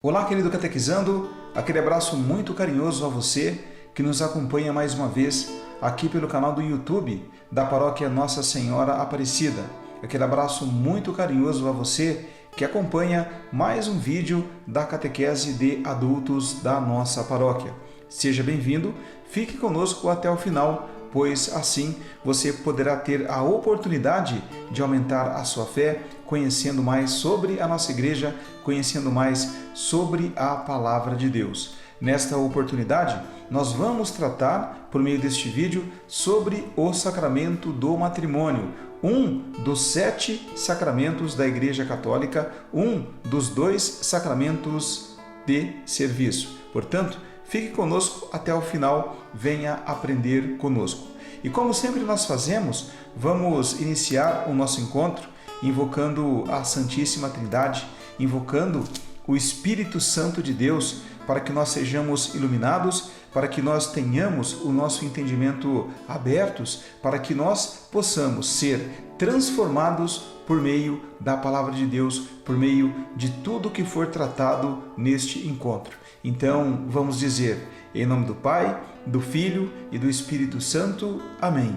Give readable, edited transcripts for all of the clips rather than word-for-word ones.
Olá, querido catequizando, aquele abraço muito carinhoso a você que nos acompanha mais uma vez aqui pelo canal do YouTube da Paróquia Nossa Senhora Aparecida. Aquele abraço muito carinhoso a você que acompanha mais um vídeo da catequese de adultos da nossa paróquia. Seja bem-vindo, fique conosco até o final, pois assim você poderá ter a oportunidade de aumentar a sua fé, conhecendo mais sobre a nossa igreja, conhecendo mais sobre a palavra de Deus. Nesta oportunidade, nós vamos tratar, por meio deste vídeo, sobre o sacramento do matrimônio, um dos 7 sacramentos da Igreja Católica, um dos 2 sacramentos de serviço. Portanto, fique conosco até o final, venha aprender conosco. E como sempre nós fazemos, vamos iniciar o nosso encontro invocando a Santíssima Trindade, invocando o Espírito Santo de Deus, para que nós sejamos iluminados, para que nós tenhamos o nosso entendimento abertos, para que nós possamos ser transformados por meio da Palavra de Deus, por meio de tudo que for tratado neste encontro. Então, vamos dizer, em nome do Pai, do Filho e do Espírito Santo. Amém.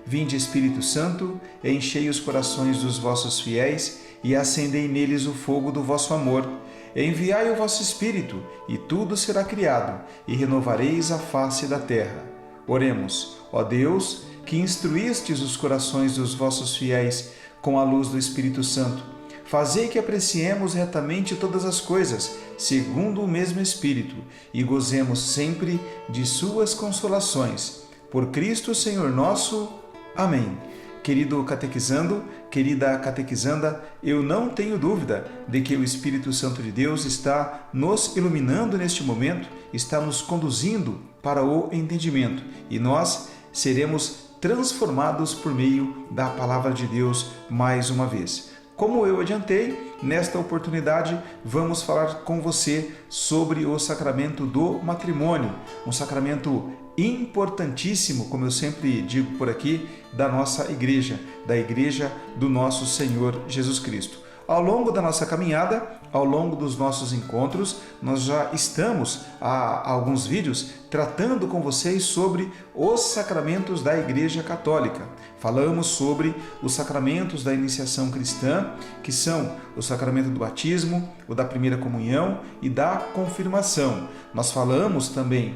Vinde, Espírito Santo, enchei os corações dos vossos fiéis e acendei neles o fogo do vosso amor. Enviai o vosso Espírito, e tudo será criado, e renovareis a face da terra. Oremos. Ó Deus, que instruístes os corações dos vossos fiéis com a luz do Espírito Santo, fazei que apreciemos retamente todas as coisas, segundo o mesmo Espírito, e gozemos sempre de suas consolações. Por Cristo Senhor nosso. Amém. Querido catequizando, querida catequizanda, eu não tenho dúvida de que o Espírito Santo de Deus está nos iluminando neste momento, está nos conduzindo para o entendimento, e nós seremos transformados por meio da Palavra de Deus mais uma vez. Como eu adiantei, nesta oportunidade vamos falar com você sobre o sacramento do matrimônio, um sacramento importantíssimo, como eu sempre digo por aqui, da nossa igreja, da igreja do nosso Senhor Jesus Cristo. Ao longo da nossa caminhada, ao longo dos nossos encontros, nós já estamos há alguns vídeos tratando com vocês sobre os sacramentos da Igreja Católica. Falamos sobre os sacramentos da iniciação cristã, que são o sacramento do batismo, o da primeira comunhão e da confirmação. Nós falamos também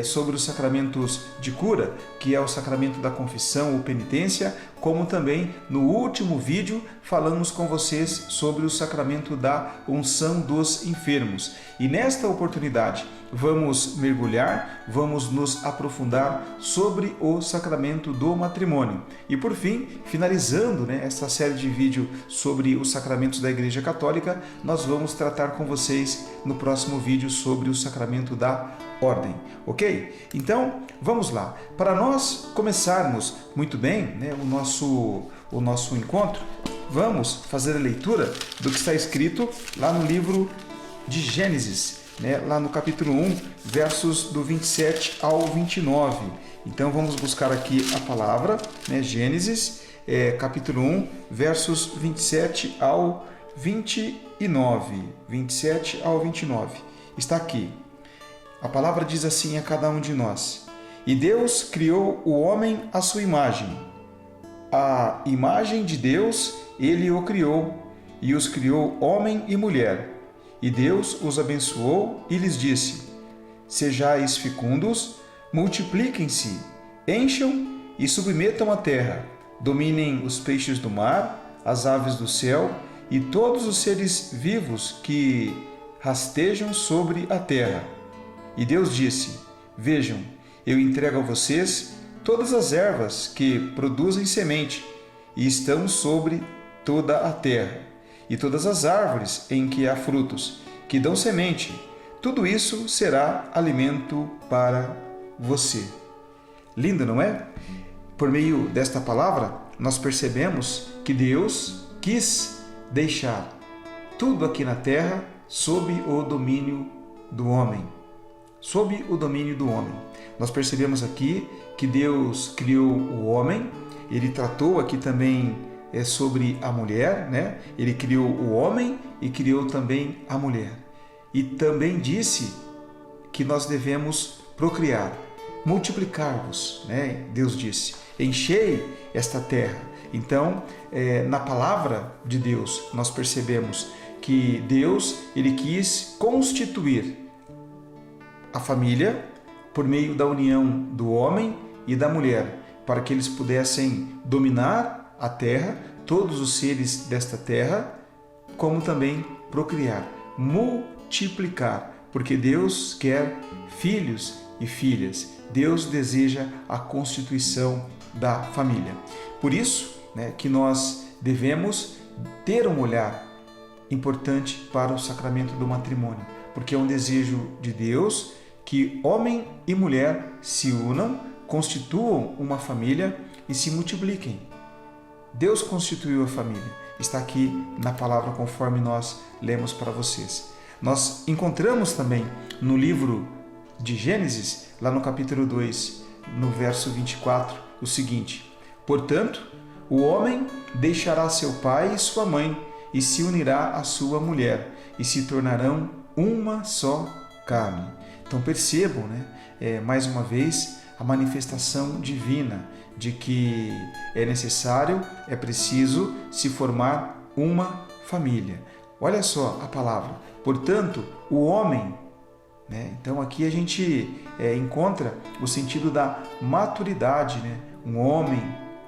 sobre os sacramentos de cura, que é o sacramento da confissão ou penitência, como também no último vídeo falamos com vocês sobre o sacramento da unção dos enfermos. E nesta oportunidade vamos mergulhar, vamos nos aprofundar sobre o sacramento do matrimônio. E por fim, finalizando esta série de vídeos sobre os sacramentos da Igreja Católica, nós vamos tratar com vocês no próximo vídeo sobre o sacramento da ordem, ok? Então, vamos lá. Para nós começarmos muito bem o nosso encontro, vamos fazer a leitura do que está escrito lá no livro de Gênesis, lá no capítulo 1, versos do 27 ao 29. Então vamos buscar aqui a palavra, Gênesis, capítulo 1, versos 27 ao 29. 27 ao 29. Está aqui. A palavra diz assim a cada um de nós: E Deus criou o homem à sua imagem. A imagem de Deus ele o criou, e os criou homem e mulher. E Deus os abençoou e lhes disse: Sejais fecundos, multipliquem-se, encham e submetam a terra, dominem os peixes do mar, as aves do céu e todos os seres vivos que rastejam sobre a terra. E Deus disse: Vejam, eu entrego a vocês todas as ervas que produzem semente e estão sobre toda a terra, e todas as árvores em que há frutos, que dão semente. Tudo isso será alimento para você. Lindo, não é? Por meio desta palavra, nós percebemos que Deus quis deixar tudo aqui na terra sob o domínio do homem. Sob o domínio do homem. Nós percebemos aqui que Deus criou o homem, ele tratou aqui também sobre a mulher, Ele criou o homem e criou também a mulher. e também disse que nós devemos procriar, multiplicar-vos, né? Deus disse, enchei esta terra. Então, na palavra de Deus, nós percebemos que Deus, ele quis constituir a família por meio da união do homem e da mulher, para que eles pudessem dominar a terra, todos os seres desta terra, como também procriar, multiplicar, porque Deus quer filhos e filhas. Deus deseja a constituição da família. Por isso, que nós devemos ter um olhar importante para o sacramento do matrimônio, porque é um desejo de Deus que homem e mulher se unam, constituam uma família e se multipliquem. Deus constituiu a família. Está aqui na palavra conforme nós lemos para vocês. Nós encontramos também no livro de Gênesis, lá no capítulo 2, no verso 24, o seguinte: portanto, o homem deixará seu pai e sua mãe e se unirá à sua mulher e se tornarão uma só carne. Então percebam, mais uma vez, a manifestação divina de que é necessário, é preciso se formar uma família. Olha só a palavra. Portanto, o homem, então aqui a gente encontra o sentido da maturidade, um homem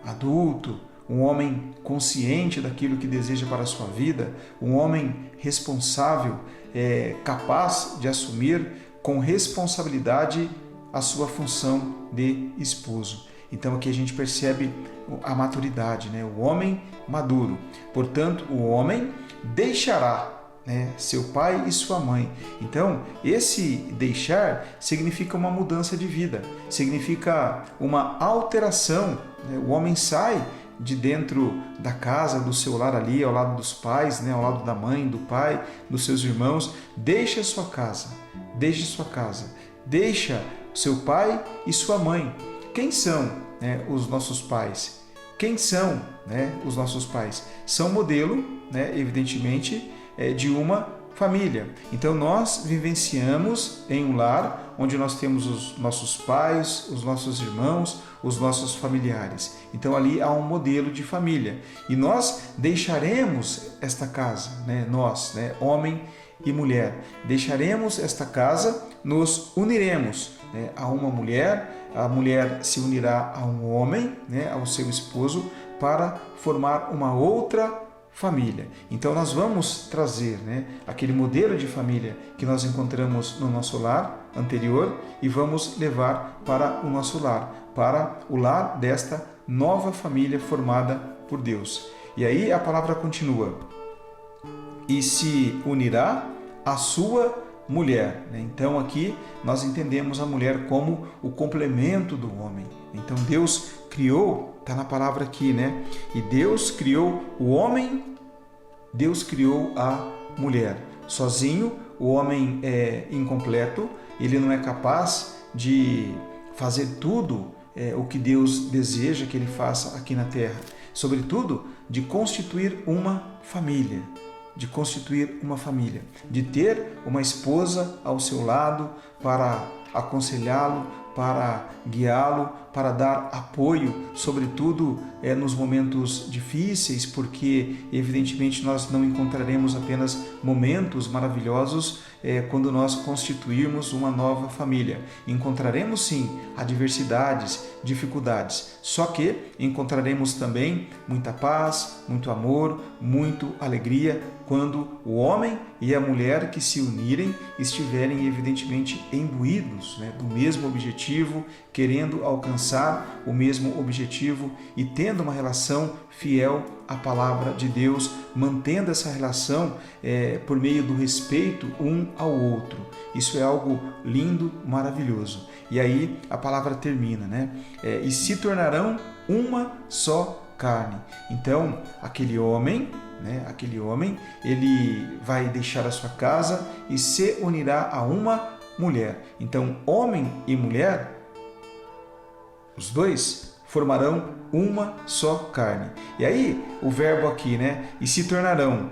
adulto, um homem consciente daquilo que deseja para a sua vida, um homem responsável, capaz de assumir com responsabilidade a sua função de esposo. Então aqui a gente percebe a maturidade, o homem maduro. Portanto, o homem deixará seu pai e sua mãe. Então, esse deixar significa uma mudança de vida, significa uma alteração. O homem sai de dentro da casa, do seu lar ali, ao lado dos pais, ao lado da mãe, do pai, dos seus irmãos, deixa sua casa, deixa seu pai e sua mãe. Quem são os nossos pais? Quem são os nossos pais? São modelo, evidentemente, de uma família. Então nós vivenciamos em um lar onde nós temos os nossos pais, os nossos irmãos, os nossos familiares. Então ali há um modelo de família. E nós deixaremos esta casa, nós, homem e mulher, deixaremos esta casa, nos uniremos a uma mulher, a mulher se unirá a um homem, ao seu esposo, para formar uma outra família. Então nós vamos trazer aquele modelo de família que nós encontramos no nosso lar anterior e vamos levar para o nosso lar, para o lar desta nova família formada por Deus. E aí a palavra continua: e se unirá à sua mulher. Então aqui nós entendemos a mulher como o complemento do homem. Então Deus criou, está na palavra aqui, e Deus criou o homem, Deus criou a mulher. Sozinho o homem é incompleto, ele não é capaz de fazer tudo o que Deus deseja que ele faça aqui na terra. Sobretudo de constituir uma família. De ter uma esposa ao seu lado para aconselhá-lo, para guiá-lo, para dar apoio, sobretudo nos momentos difíceis, porque evidentemente nós não encontraremos apenas momentos maravilhosos quando nós constituirmos uma nova família. Encontraremos sim adversidades, dificuldades, só que encontraremos também muita paz, muito amor, muita alegria, quando o homem e a mulher que se unirem estiverem evidentemente imbuídos do mesmo objetivo, querendo alcançar o mesmo objetivo e tendo uma relação fiel à palavra de Deus, mantendo essa relação por meio do respeito um ao outro. Isso é algo lindo, maravilhoso. E aí a palavra termina, e se tornarão uma só carne. Então, aquele homem, ele vai deixar a sua casa e se unirá a uma mulher. Então, homem e mulher, os dois formarão uma só carne. E aí, o verbo aqui, e se tornarão,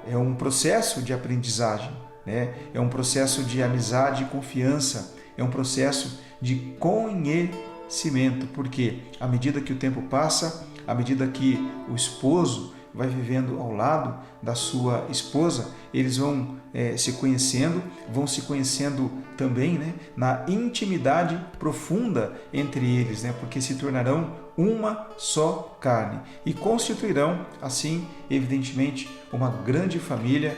é um processo de aprendizagem. né? É um processo de amizade e confiança, é um processo de conhecimento, porque à medida que o tempo passa, à medida que o esposo vai vivendo ao lado da sua esposa, eles vão se conhecendo também, né, na intimidade profunda entre eles, né, porque se tornarão uma só carne e constituirão, assim, evidentemente, uma grande família,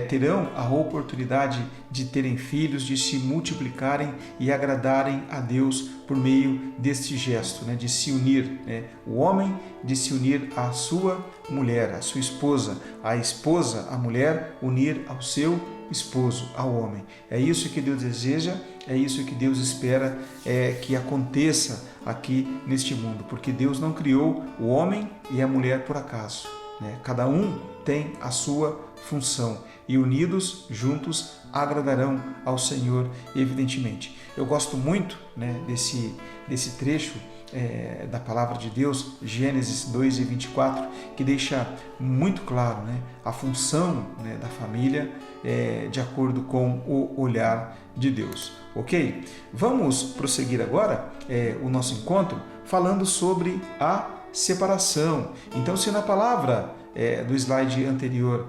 terão a oportunidade de terem filhos, de se multiplicarem e agradarem a Deus por meio deste gesto, né, de se unir, né, o homem de se unir à sua mulher, à sua esposa, a esposa, a mulher, unir ao seu esposo, ao homem. É isso que Deus deseja, é isso que Deus espera que aconteça aqui neste mundo, porque Deus não criou o homem e a mulher por acaso, né? Cada um tem a sua função e unidos, juntos, agradarão ao Senhor, evidentemente. Eu gosto muito, né, desse trecho da palavra de Deus, Gênesis 2:24, que deixa muito claro, né, a função, né, da família de acordo com o olhar de Deus. Ok? Vamos prosseguir agora o nosso encontro falando sobre a separação. Então, se na palavra do slide anterior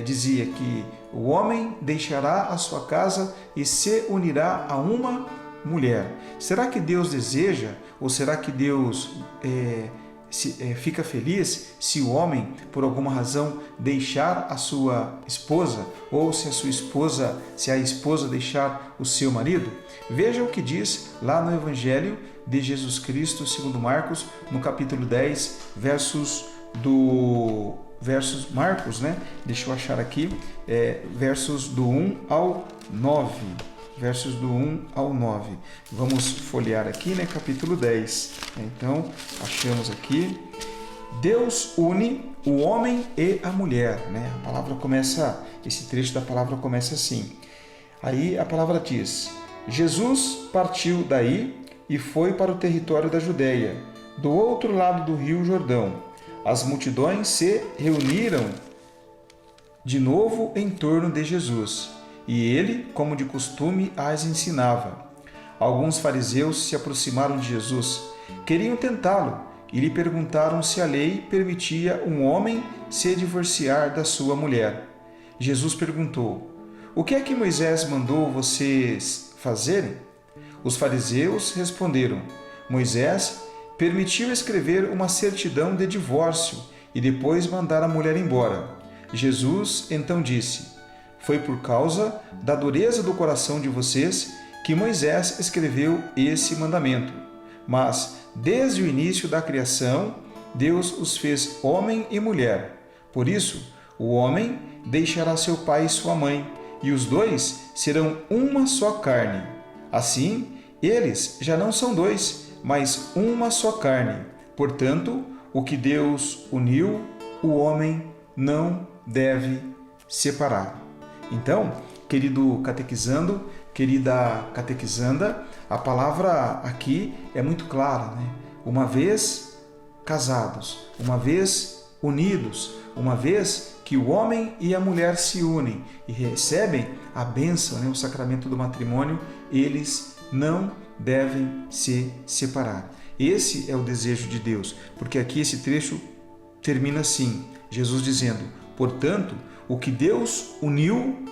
dizia que o homem deixará a sua casa e se unirá a uma mulher, será que Deus deseja, ou será que Deus fica feliz se o homem, por alguma razão, deixar a sua esposa, ou se a esposa deixar o seu marido? Veja o que diz lá no Evangelho de Jesus Cristo, segundo Marcos, no capítulo 10, versos Marcos, né? Deixa eu achar aqui, versos do 1 ao 9. Versos do 1 ao 9. Vamos folhear aqui, né? Capítulo 10. Então, achamos aqui. Deus une o homem e a mulher, né? A palavra começa, esse trecho da palavra começa assim. Aí a palavra diz: Jesus partiu daí e foi para o território da Judéia, do outro lado do rio Jordão. As multidões se reuniram de novo em torno de Jesus, e ele, como de costume, as ensinava. Alguns fariseus se aproximaram de Jesus, queriam tentá-lo, e lhe perguntaram se a lei permitia um homem se divorciar da sua mulher. Jesus perguntou: o que é que Moisés mandou vocês fazerem? Os fariseus responderam: Moisés permitiu escrever uma certidão de divórcio e depois mandar a mulher embora. Jesus então disse: foi por causa da dureza do coração de vocês que Moisés escreveu esse mandamento. Mas, desde o início da criação, Deus os fez homem e mulher. Por isso, o homem deixará seu pai e sua mãe, e os dois serão uma só carne. Assim, eles já não são dois, mas uma só carne. Portanto, o que Deus uniu, o homem não deve separar. Então, querido catequizando, querida catequizanda, a palavra aqui é muito clara, né? Uma vez casados, uma vez unidos, uma vez que o homem e a mulher se unem e recebem a bênção, né, o sacramento do matrimônio, eles não devem se separar. Esse é o desejo de Deus, porque aqui esse trecho termina assim, Jesus dizendo: portanto, o que Deus uniu,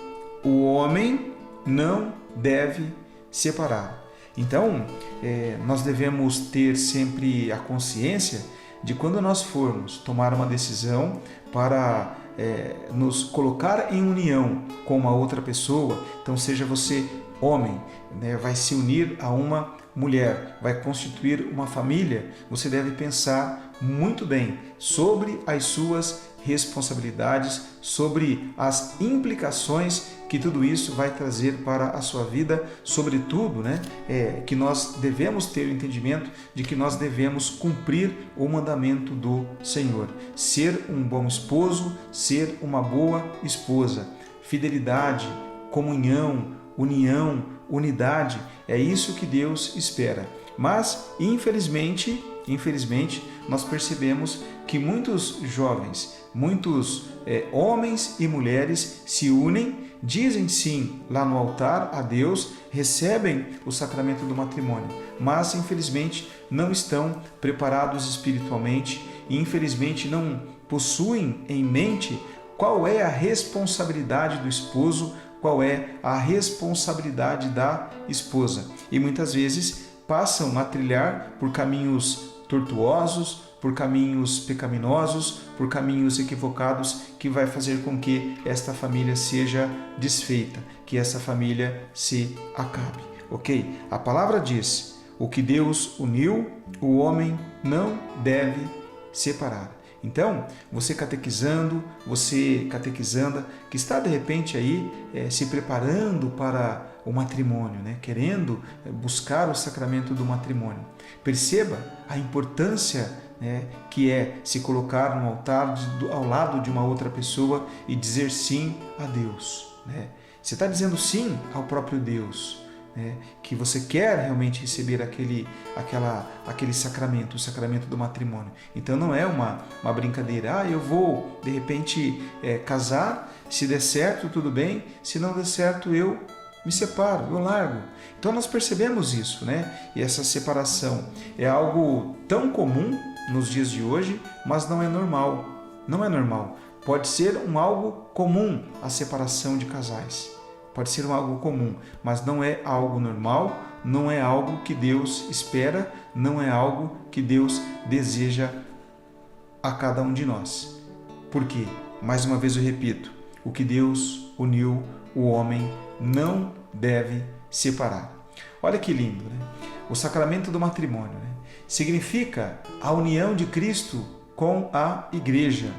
o homem não deve separar. Então, nós devemos ter sempre a consciência de quando nós formos tomar uma decisão para nos colocar em união com uma outra pessoa, então seja você homem, né, vai se unir a uma mulher, vai constituir uma família, você deve pensar muito bem sobre as suas responsabilidades, sobre as implicações que tudo isso vai trazer para a sua vida, sobretudo, né, que nós devemos ter o entendimento de que nós devemos cumprir o mandamento do Senhor, ser um bom esposo, ser uma boa esposa, fidelidade, comunhão, união, unidade, é isso que Deus espera. Mas, infelizmente, nós percebemos que muitos jovens, muitos homens e mulheres se unem dizem sim lá no altar a Deus, recebem o sacramento do matrimônio, mas infelizmente não estão preparados espiritualmente e infelizmente não possuem em mente qual é a responsabilidade do esposo, qual é a responsabilidade da esposa. E muitas vezes passam a trilhar por caminhos tortuosos, por caminhos pecaminosos, por caminhos equivocados, que vai fazer com que esta família seja desfeita, que essa família se acabe. Ok? A palavra diz: o que Deus uniu, o homem não deve separar. Então, você catequizando, você catequizanda, que está de repente aí se preparando para o matrimônio, né? Querendo buscar o sacramento do matrimônio, perceba a importância, né, que é se colocar no altar ao lado de uma outra pessoa e dizer sim a Deus, né? Você está dizendo sim ao próprio Deus, né, que você quer realmente receber aquele sacramento, o sacramento do matrimônio. Então não é uma brincadeira, eu vou de repente casar, se der certo tudo bem, se não der certo eu me separo, eu largo. Então nós percebemos isso, né? E essa separação é algo tão comum nos dias de hoje, mas não é normal, não é normal. Pode ser algo comum a separação de casais. Pode ser algo comum, mas não é algo normal, não é algo que Deus espera, não é algo que Deus deseja a cada um de nós. Por quê? Mais uma vez eu repito, o que Deus uniu, o homem não deve separar. Olha que lindo, né? O sacramento do matrimônio, né? Significa a união de Cristo com a Igreja.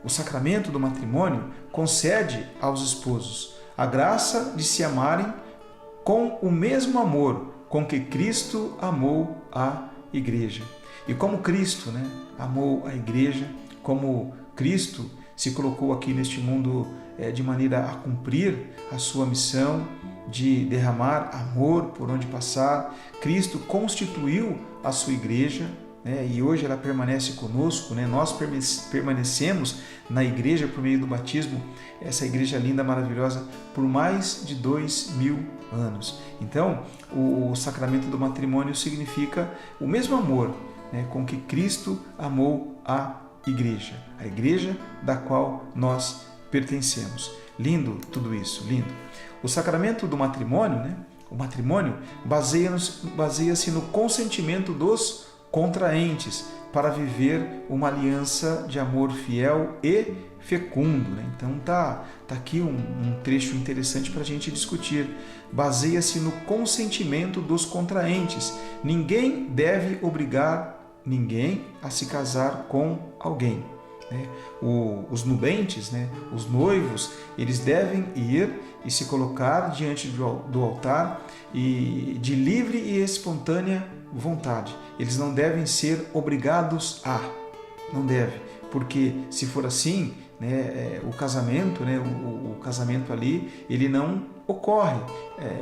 O sacramento do matrimônio concede aos esposos a graça de se amarem com o mesmo amor com que Cristo amou a Igreja. E como Cristo, né, amou a Igreja, como Cristo se colocou aqui neste mundo de maneira a cumprir a sua missão de derramar amor por onde passar, Cristo constituiu a sua Igreja, e hoje ela permanece conosco, né? Nós permanecemos na igreja por meio do batismo, essa igreja linda, maravilhosa, por mais de 2000 anos. Então, o sacramento do matrimônio significa o mesmo amor, né, com que Cristo amou a igreja da qual nós pertencemos. Lindo tudo isso, lindo. O sacramento do matrimônio, né? O matrimônio baseia-se no consentimento dos contraentes para viver uma aliança de amor fiel e fecundo, né? Então tá aqui um trecho interessante para a gente discutir. Baseia-se no consentimento dos contraentes. Ninguém deve obrigar ninguém a se casar com alguém, né? Os nubentes, né? Os noivos, eles devem ir e se colocar diante do altar e de livre e espontânea vontade. Eles não devem ser obrigados não deve, porque se for assim, né, o casamento, né, o casamento ali, ele não ocorre.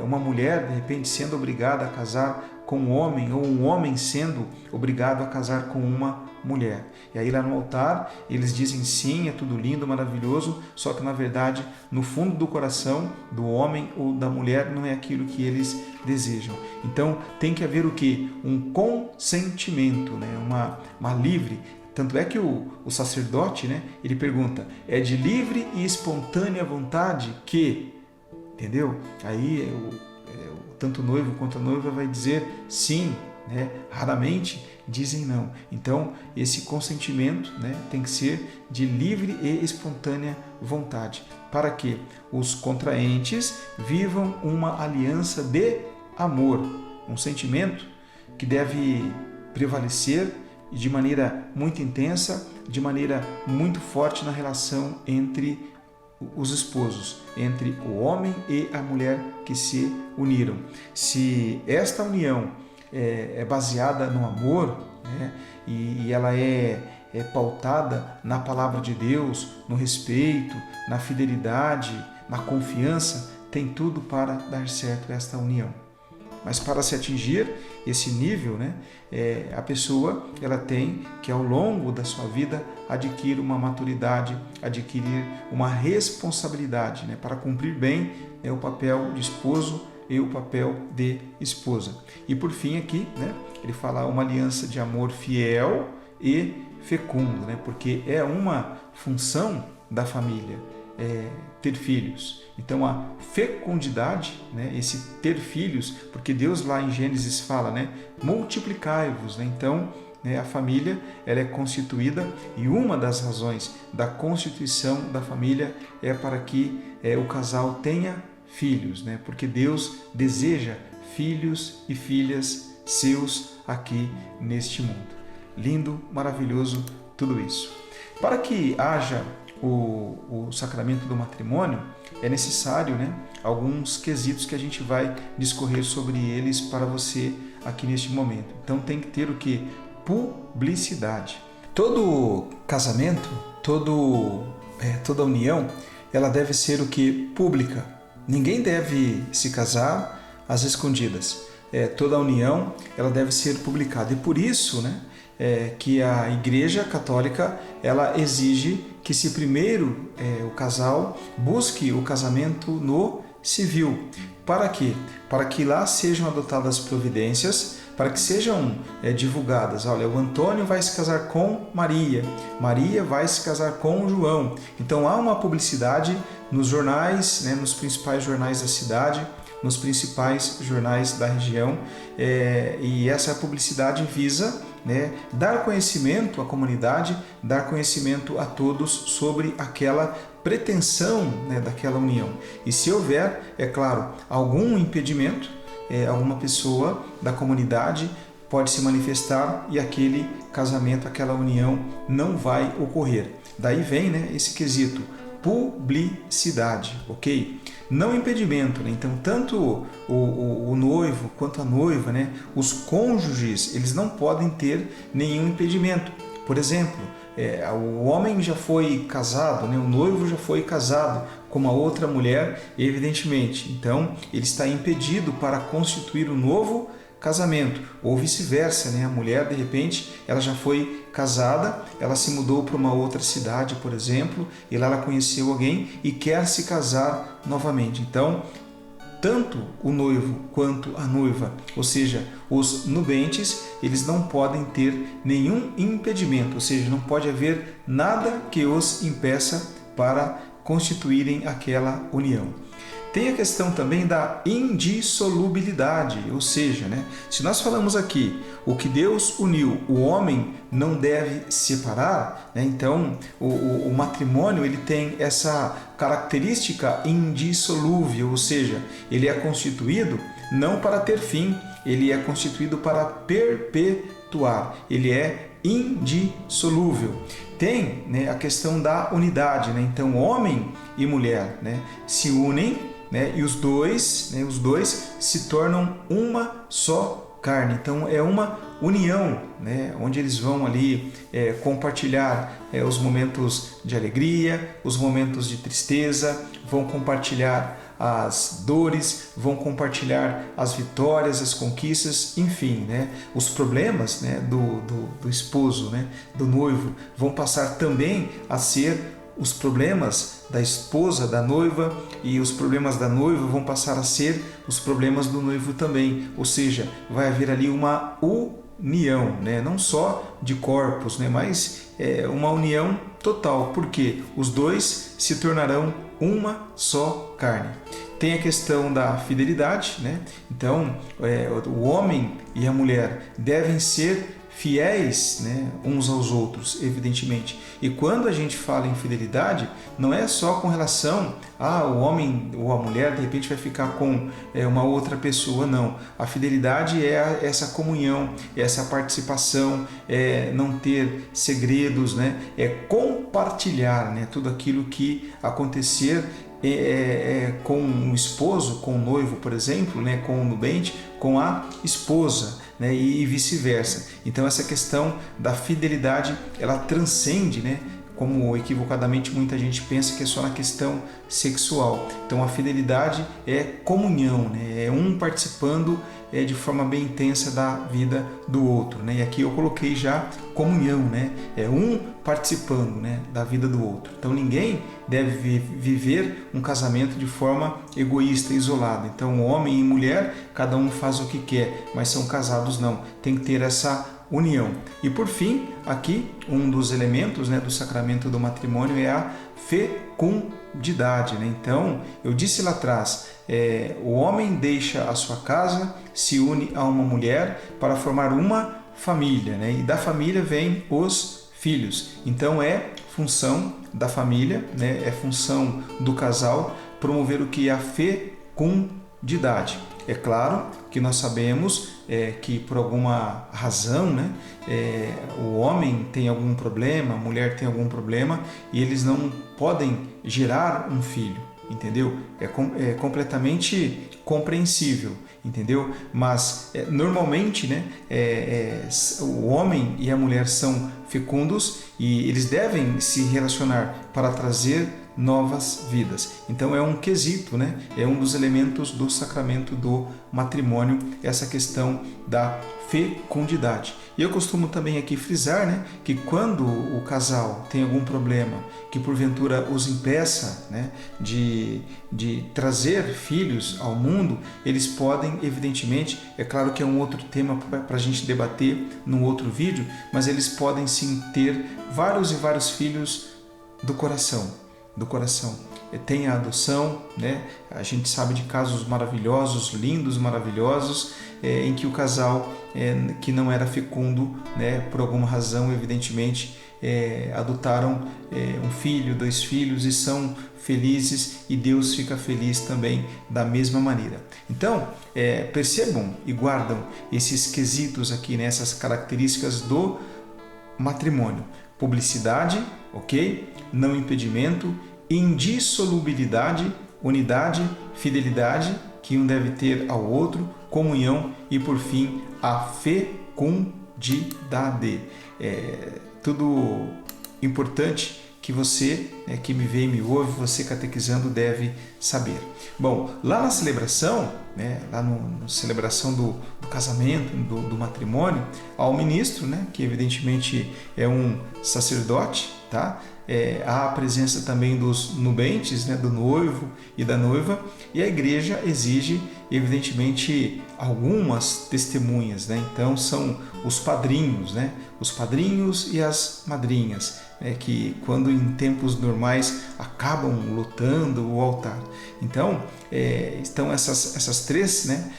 Uma mulher, de repente, sendo obrigada a casar com um homem, ou um homem sendo obrigado a casar com uma mulher. E aí lá no altar, eles dizem sim, é tudo lindo, maravilhoso, só que na verdade, no fundo do coração do homem ou da mulher, não é aquilo que eles desejam. Então, tem que haver o quê? Um consentimento, né? uma livre. Tanto é que o sacerdote, né, ele pergunta, é de livre e espontânea vontade que... Entendeu? Aí tanto o noivo quanto a noiva vai dizer sim, né? Raramente dizem não. Então, esse consentimento, né, tem que ser de livre e espontânea vontade, para que os contraentes vivam uma aliança de amor, um sentimento que deve prevalecer de maneira muito intensa, de maneira muito forte na relação entre os esposos, entre o homem e a mulher que se uniram. Se esta união é baseada no amor, né, e ela é pautada na palavra de Deus, no respeito, na fidelidade, na confiança, tem tudo para dar certo esta união. Mas para se atingir esse nível, né, a pessoa ela tem que, ao longo da sua vida, adquirir uma maturidade, adquirir uma responsabilidade, né, para cumprir bem o papel de esposo e o papel de esposa. E por fim aqui, né, ele fala uma aliança de amor fiel e fecundo, né, porque é uma função da família ter filhos. Então a fecundidade, né, esse ter filhos, porque Deus lá em Gênesis fala, né, multiplicai-vos, né? Então a família ela é constituída, e uma das razões da constituição da família é para que o casal tenha filhos, né? Porque Deus deseja filhos e filhas seus aqui neste mundo. Lindo, maravilhoso tudo isso. Para que haja o sacramento do matrimônio, é necessário, né, alguns quesitos que a gente vai discorrer sobre eles para você aqui neste momento. Então tem que ter o que? Publicidade. Todo casamento, toda união, ela deve ser o que? Pública. Ninguém deve se casar às escondidas. Toda união ela deve ser publicada. E por isso, né, que a Igreja Católica ela exige que se primeiro o casal busque o casamento no civil. Para quê? Para que lá sejam adotadas providências, para que sejam divulgadas. Olha, o Antônio vai se casar com Maria, Maria vai se casar com João. Então há uma publicidade nos jornais, né, nos principais jornais da cidade, nos principais jornais da região, e essa publicidade visa, né, dar conhecimento à comunidade, dar conhecimento a todos sobre aquela pretensão, né, daquela união. E se houver, é claro, algum impedimento, alguma pessoa da comunidade pode se manifestar e aquele casamento, aquela união não vai ocorrer. Daí vem, né, esse quesito, publicidade, ok? Não impedimento, né? Então tanto o noivo quanto a noiva, né, os cônjuges, eles não podem ter nenhum impedimento. Por exemplo, o homem já foi casado, né, o noivo já foi casado com uma outra mulher, evidentemente. Então ele está impedido para constituir um novo casamento, ou vice-versa, né? A mulher, de repente, ela já foi casada, ela se mudou para uma outra cidade, por exemplo, e lá ela conheceu alguém e quer se casar novamente. Então, tanto o noivo quanto a noiva, ou seja, os nubentes, eles não podem ter nenhum impedimento, ou seja, não pode haver nada que os impeça para constituírem aquela união. Tem a questão também da indissolubilidade, ou seja, né, se nós falamos aqui o que Deus uniu, o homem não deve separar, né, então o matrimônio ele tem essa característica indissolúvel, ou seja, ele é constituído não para ter fim, ele é constituído para perpetuar, ele é indissolúvel. Tem, né, a questão da unidade, né, então homem e mulher, né, se unem, né, e os dois se tornam uma só carne. Então é uma união, né, onde eles vão ali compartilhar os momentos de alegria, os momentos de tristeza, vão compartilhar as dores, vão compartilhar as vitórias, as conquistas, enfim, né, os problemas, né, do esposo, né, do noivo, vão passar também a ser os problemas da esposa, da noiva, e os problemas da noiva vão passar a ser os problemas do noivo também. Ou seja, vai haver ali uma união, né? Não só de corpos, né? Mas uma união total, porque os dois se tornarão uma só carne. Tem a questão da fidelidade, né? Então, o homem e a mulher devem ser fiéis, né, uns aos outros, evidentemente. E quando a gente fala em fidelidade, não é só com relação o homem ou a mulher de repente vai ficar com uma outra pessoa, não. A fidelidade é essa comunhão, é essa participação, é não ter segredos, né, é compartilhar, né, tudo aquilo que acontecer com o esposo, com o noivo, por exemplo, né, com o nubente, com a esposa, né, e vice-versa. Então essa questão da fidelidade, ela transcende, né, como equivocadamente muita gente pensa que é só na questão sexual. Então a fidelidade é comunhão, né, é um participando de forma bem intensa da vida do outro, né? E aqui eu coloquei já comunhão, né? Um participando, né, da vida do outro. Então ninguém deve viver um casamento de forma egoísta, isolada. Então homem e mulher, cada um faz o que quer, mas são casados não. Tem que ter essa união. E por fim, aqui um dos elementos, né, do sacramento do matrimônio é a fecundidade, né? Então eu disse lá atrás, o homem deixa a sua casa, se une a uma mulher para formar uma família, né? E da família vem os filhos. Então é função da família, né? É função do casal promover o que é a fecundidade. É claro que nós sabemos que por alguma razão, né, o homem tem algum problema, a mulher tem algum problema e eles não podem gerar um filho, entendeu? É completamente compreensível, entendeu? Mas normalmente, né, o homem e a mulher são fecundos e eles devem se relacionar para trazer novas vidas. Então é um quesito, né? É um dos elementos do sacramento do matrimônio, essa questão da fecundidade. E eu costumo também aqui frisar, né, que quando o casal tem algum problema que porventura os impeça, né, de trazer filhos ao mundo, eles podem, evidentemente, é claro que é um outro tema para a gente debater num outro vídeo, mas eles podem sim ter vários e vários filhos do coração. Tem a adoção, né? A gente sabe de casos maravilhosos, lindos, maravilhosos, em que o casal que não era fecundo, né, por alguma razão, evidentemente, adotaram um filho, 2 filhos e são felizes e Deus fica feliz também da mesma maneira. Então, percebam e guardam esses quesitos aqui, né, essas características do matrimônio. Publicidade, ok? Não impedimento, indissolubilidade, unidade, fidelidade, que um deve ter ao outro, comunhão e, por fim, a fecundidade. Tudo importante que você, que me vê e me ouve, você catequizando, deve saber. Bom, lá na celebração, né, lá na celebração do casamento, do matrimônio, há o ministro, né, que evidentemente é um sacerdote, tá? Há a presença também dos nubentes, né, do noivo e da noiva, e a igreja exige, evidentemente, algumas testemunhas, né? Então são os padrinhos, né? Os padrinhos e as madrinhas, né, que quando em tempos normais acabam lotando o altar. Então, estão essas 3, né,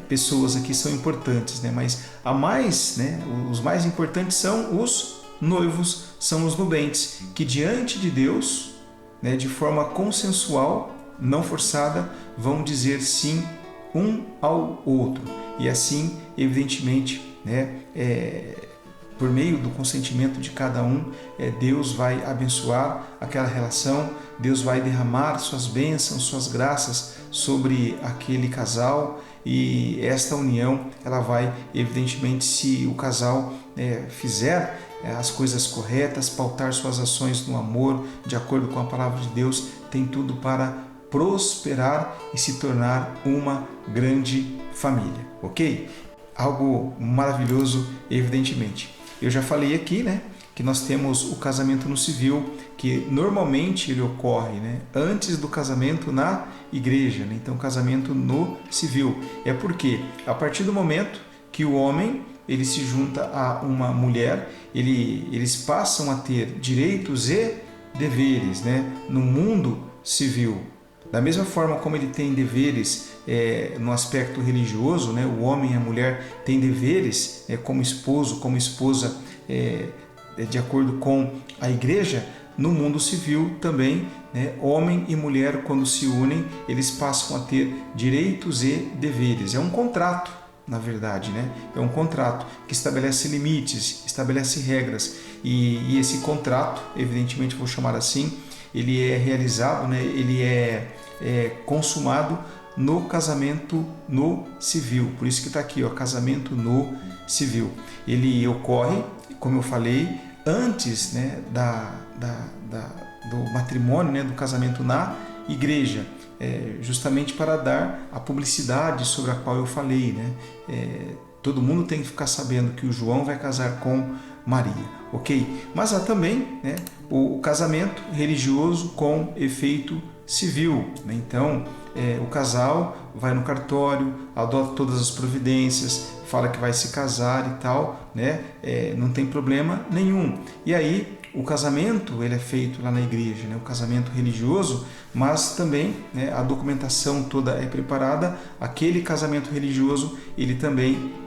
pessoas aqui são importantes, né? Mas a mais, né, os mais importantes são os noivos, são os nubentes, que diante de Deus, né, de forma consensual, não forçada, vão dizer sim um ao outro. E assim, evidentemente, né, por meio do consentimento de cada um, Deus vai abençoar aquela relação, Deus vai derramar suas bênçãos, suas graças sobre aquele casal, e esta união, ela vai, evidentemente, se o casal fizer as coisas corretas, pautar suas ações no amor, de acordo com a palavra de Deus, tem tudo para prosperar e se tornar uma grande família, ok? Algo maravilhoso, evidentemente. Eu já falei aqui, né, que nós temos o casamento no civil, que normalmente ele ocorre, né, antes do casamento na igreja, né? Então, casamento no civil. É porque, a partir do momento que o homem ele se junta a uma mulher, eles passam a ter direitos e deveres, né, no mundo civil. Da mesma forma como ele tem deveres no aspecto religioso, né, o homem e a mulher têm deveres como esposo, como esposa, de acordo com a igreja, no mundo civil também, né, homem e mulher, quando se unem, eles passam a ter direitos e deveres. É um contrato, na verdade, né? É um contrato que estabelece limites, estabelece regras, e esse contrato, evidentemente vou chamar assim, ele é realizado, né? Ele é consumado no casamento no civil. Por isso que está aqui, ó, casamento no civil. Ele ocorre, como eu falei, antes, né, do matrimônio, né, do casamento na igreja. justamente para dar a publicidade sobre a qual eu falei, né? Todo mundo tem que ficar sabendo que o João vai casar com Maria, ok? Mas há também, né, o casamento religioso com efeito civil, né? Então, o casal vai no cartório, adota todas as providências, fala que vai se casar e tal, né? Não tem problema nenhum. E aí, o casamento ele é feito lá na igreja, né? O casamento religioso, mas também, né, a documentação toda é preparada. Aquele casamento religioso ele também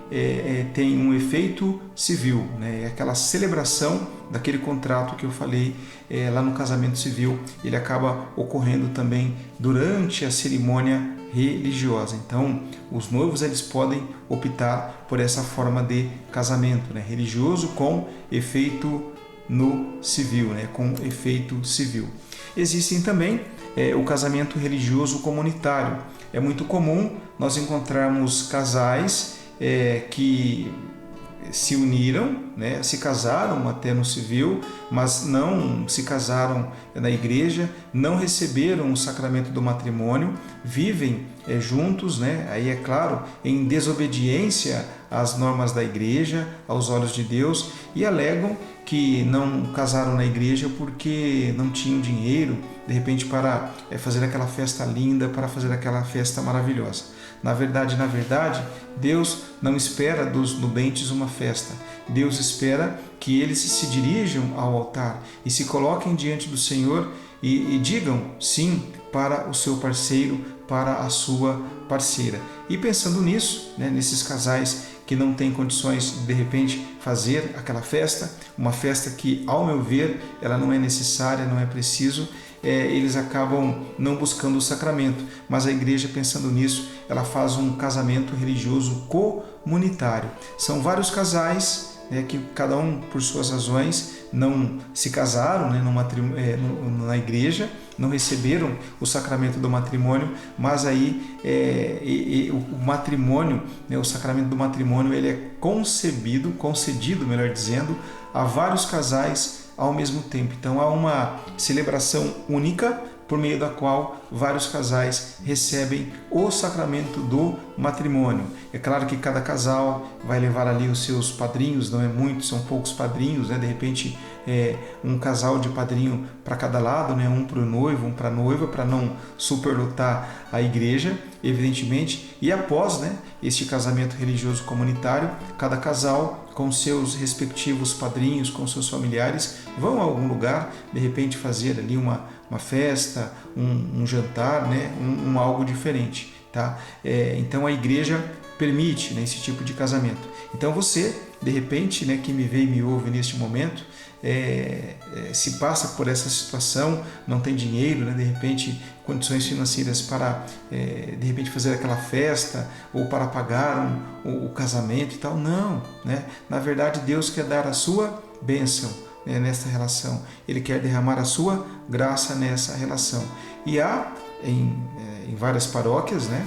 tem um efeito civil, né? É aquela celebração daquele contrato que eu falei lá no casamento civil, ele acaba ocorrendo também durante a cerimônia religiosa. Então, os noivos eles podem optar por essa forma de casamento, né? Religioso com efeito no civil, né? Com efeito civil. Existem também o casamento religioso comunitário. É muito comum nós encontrarmos casais que se uniram, né, se casaram até no civil, mas não se casaram na igreja, não receberam o sacramento do matrimônio, vivem juntos, né, aí é claro, em desobediência às normas da igreja, aos olhos de Deus, e alegam que não casaram na igreja porque não tinham dinheiro, de repente, para fazer aquela festa linda, para fazer aquela festa maravilhosa. Na verdade, Deus não espera dos nubentes uma festa. Deus espera que eles se dirijam ao altar e se coloquem diante do Senhor e digam sim para o seu parceiro, para a sua parceira. E pensando nisso, né, nesses casais que não têm condições de repente fazer aquela festa, uma festa que, ao meu ver, ela não é necessária, não é preciso, eles acabam não buscando o sacramento, mas a igreja, pensando nisso, ela faz um casamento religioso comunitário. São vários casais que cada um, por suas razões, não se casaram, né, na igreja, não receberam o sacramento do matrimônio, mas aí o matrimônio, né, o sacramento do matrimônio, ele é concedido, melhor dizendo, a vários casais ao mesmo tempo. Então há uma celebração única por meio da qual vários casais recebem o sacramento do matrimônio. É claro que cada casal vai levar ali os seus padrinhos, não é muito, são poucos padrinhos, né? De repente um casal de padrinho para cada lado, né? Um para o noivo, um para a noiva, para não superlotar a igreja, evidentemente. E após, né, este casamento religioso comunitário, cada casal com seus respectivos padrinhos, com seus familiares, vão a algum lugar, de repente fazer ali uma festa, um jantar, né? Algo diferente, tá? Então a igreja permite, né, esse tipo de casamento. Então você, de repente, né, que me vê e me ouve neste momento, se passa por essa situação, não tem dinheiro, né, de repente condições financeiras para de repente fazer aquela festa ou para pagar o casamento e tal, não, né? Na verdade, Deus quer dar a sua bênção nessa relação, Ele quer derramar a sua graça nessa relação. E há em várias paróquias, né,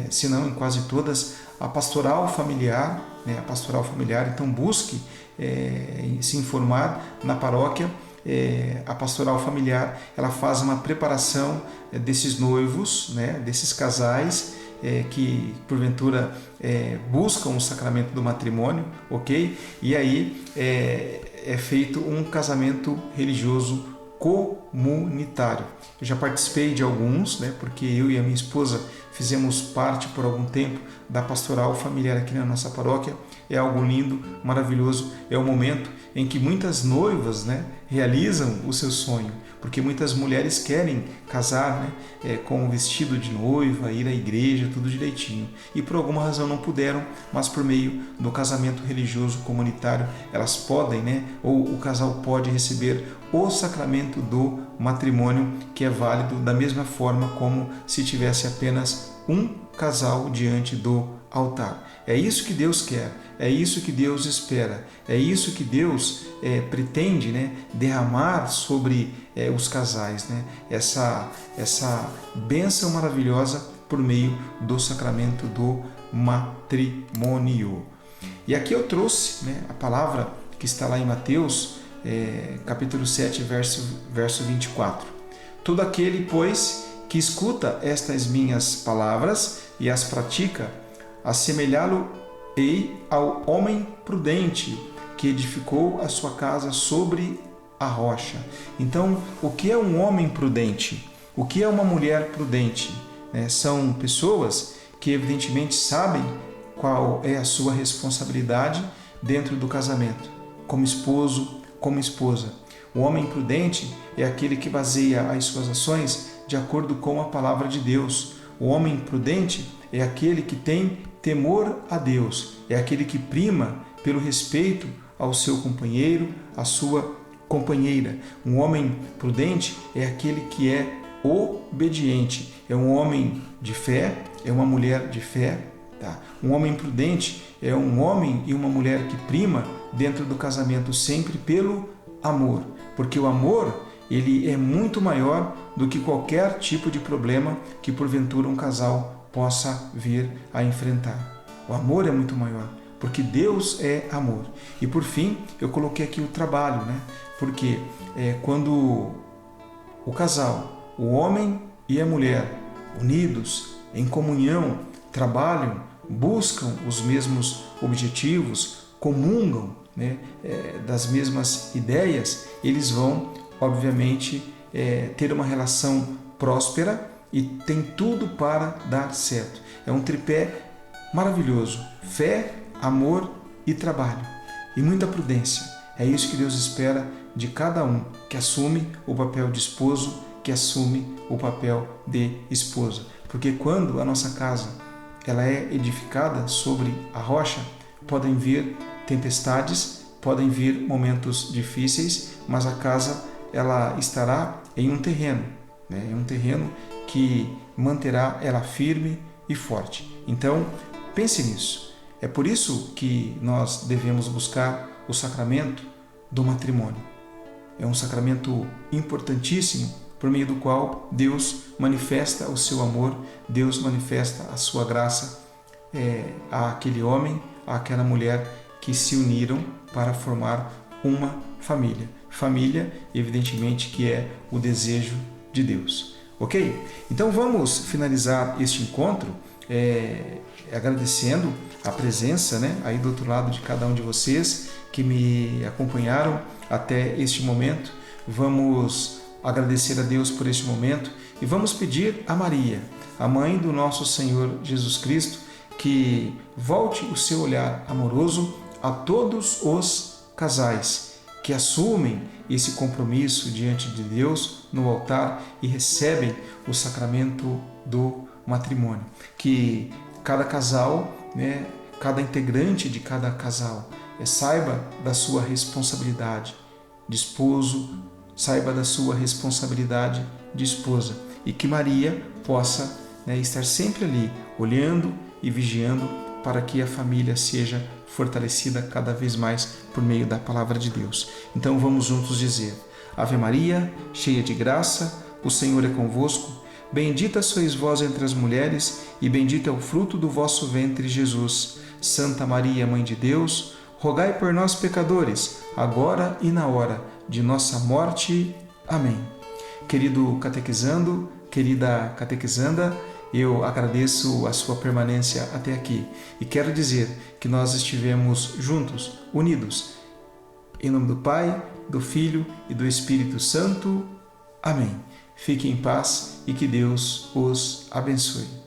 se não em quase todas, a pastoral familiar, né, então busque se informar na paróquia. A pastoral familiar, ela faz uma preparação desses noivos, né, desses casais que porventura buscam o sacramento do matrimônio, ok? E aí é feito um casamento religioso comunitário. Eu já participei de alguns, né, porque eu e a minha esposa fizemos parte por algum tempo da pastoral familiar aqui na nossa paróquia. É algo lindo, maravilhoso. É o momento em que muitas noivas, né, realizam o seu sonho, porque muitas mulheres querem casar, né, com o vestido de noiva, ir à igreja, tudo direitinho, e por alguma razão não puderam, mas por meio do casamento religioso comunitário elas podem, né, ou o casal pode receber o sacramento do matrimônio, que é válido da mesma forma como se tivesse apenas um casal diante do altar. É isso que Deus quer, é isso que Deus espera, é isso que Deus pretende, né, derramar sobre os casais, né, essa bênção maravilhosa por meio do sacramento do matrimônio. E aqui eu trouxe, né, a palavra que está lá em Mateus, capítulo 7, verso 24. Todo aquele, pois, que escuta estas minhas palavras e as pratica, assemelhá-lo-ei ao homem prudente que edificou a sua casa sobre a rocha. Então, o que é um homem prudente? O que é uma mulher prudente? São pessoas que evidentemente sabem qual é a sua responsabilidade dentro do casamento, como esposo, como esposa. O homem prudente é aquele que baseia as suas ações de acordo com a palavra de Deus. O homem prudente é aquele que tem temor a Deus, é aquele que prima pelo respeito ao seu companheiro, à sua companheira. Um homem prudente é aquele que é obediente, é um homem de fé, é uma mulher de fé. Um homem prudente é um homem e uma mulher que prima dentro do casamento sempre pelo amor, porque o amor ele é muito maior do que qualquer tipo de problema que porventura um casal possa vir a enfrentar. O amor é muito maior, porque Deus é amor. E por fim, eu coloquei aqui o trabalho, porque quando o casal, o homem e a mulher, unidos, em comunhão, trabalham, buscam os mesmos objetivos, comungam das mesmas ideias, eles vão, obviamente, ter uma relação próspera e tem tudo para dar certo. É um tripé maravilhoso: fé, amor e trabalho, e muita prudência. É isso que Deus espera de cada um que assume o papel de esposo, que assume o papel de esposa. Porque quando a nossa casa ela é edificada sobre a rocha, podem vir tempestades, podem vir momentos difíceis, mas a casa ela estará em um terreno, em um terreno que manterá ela firme e forte. Então, pense nisso. É por isso que nós devemos buscar o sacramento do matrimônio. É um sacramento importantíssimo, por meio do qual Deus manifesta o seu amor, Deus manifesta a sua graça àquele homem, àquela mulher que se uniram para formar uma família. Família, evidentemente, que é o desejo de Deus. Ok? Então vamos finalizar este encontro agradecendo a presença aí do outro lado de cada um de vocês que me acompanharam até este momento. Vamos agradecer a Deus por este momento e vamos pedir a Maria, a mãe do nosso Senhor Jesus Cristo, que volte o seu olhar amoroso a todos os casais que assumem esse compromisso diante de Deus no altar e recebem o sacramento do matrimônio. Que cada casal, cada integrante de cada casal saiba da sua responsabilidade de esposo, saiba da sua responsabilidade de esposa, e que Maria possa estar sempre ali, olhando e vigiando para que a família seja fortalecida cada vez mais por meio da palavra de Deus. Então vamos juntos dizer: Ave Maria, cheia de graça, o Senhor é convosco. Bendita sois vós entre as mulheres, e bendito é o fruto do vosso ventre, Jesus. Santa Maria, Mãe de Deus, rogai por nós, pecadores, agora e na hora de nossa morte. Amém. Querido catequizando, querida catequizanda, eu agradeço a sua permanência até aqui e quero dizer que nós estivemos juntos, unidos. Em nome do Pai, do Filho e do Espírito Santo. Amém. Fiquem em paz e que Deus os abençoe.